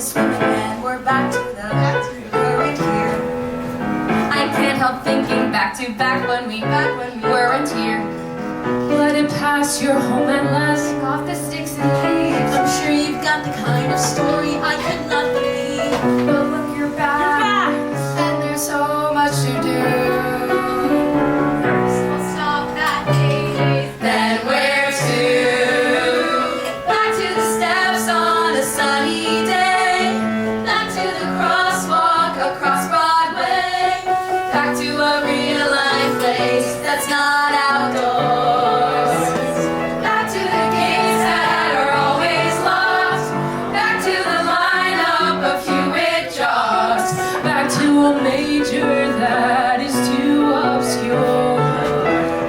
swim again. We're back to the current here. I can't help thinking back when we weren't here. Let it pass your home at last. Take off the sticks and leaves. I'm sure you've got the kind of story I could not believe. But look, you're back, and there's so much to do. First we'll stop at Mayday, Then where to? Back to the steps on a sunny day. Back to the crosswalk across Broadway. Back to a real life place that's not outdoors. Back to the gates that are always locked. Back to the lineup of Hewitt jobs. Back to a major that is too obscure.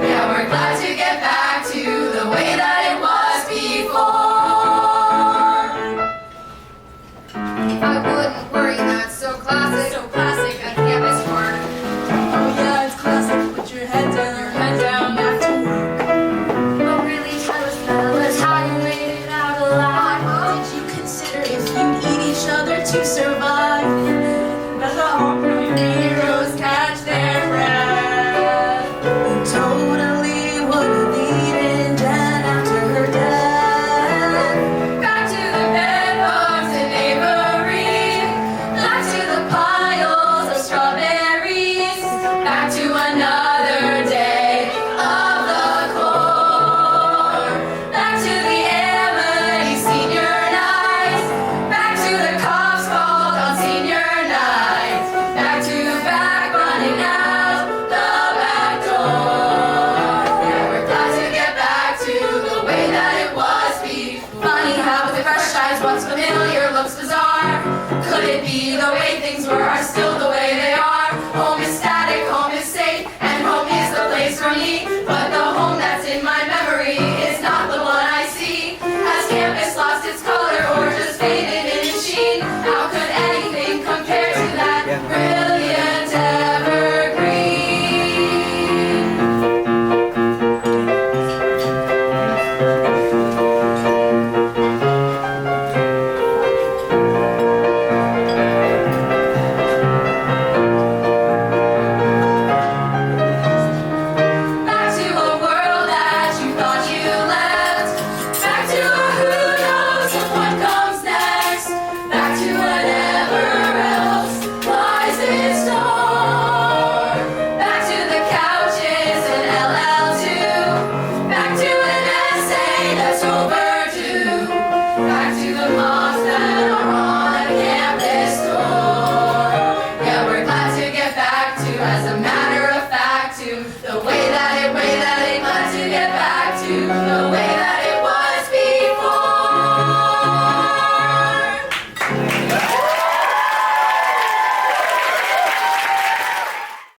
Yeah, we're glad to get back to the way that it was before. I wouldn't worry, that's so classic. so classic. A campus work. Oh yeah, it's classic. Put your head down, back to work. But really, tell us how you made it out alive. Did you consider if you'd eat each other to survive? That's how heroes catch their breath. You totally would have eaten Jen after her death. Back to the bedbugs in Avery. Back to the piles of strawberries. Back to another day of the core. Back to the Amity senior night. Back to the cops called on senior night. Back to back running out the back door. Yeah, we're glad to get back to the way that it was before. Funny how with fresh eyes what's familiar looks bizarre. Could it be the way things were are still the way they are? Home is static, home is safe, and home is the place for me. But the home that's in my memory is not the one I see. Has campus lost its color or just faded in its sheen? How could anything compare to that brilliant evergreen? Back to a world that you thought you left. Back to a who knows of what comes next. Back to whatever else lies in store. Back to the couches in LL2. Back to an essay that's overdue. Back to the moms that are on a campus tour. Yeah, we're glad to get back to, as a matter of fact, to the way that it, glad to get back to the way that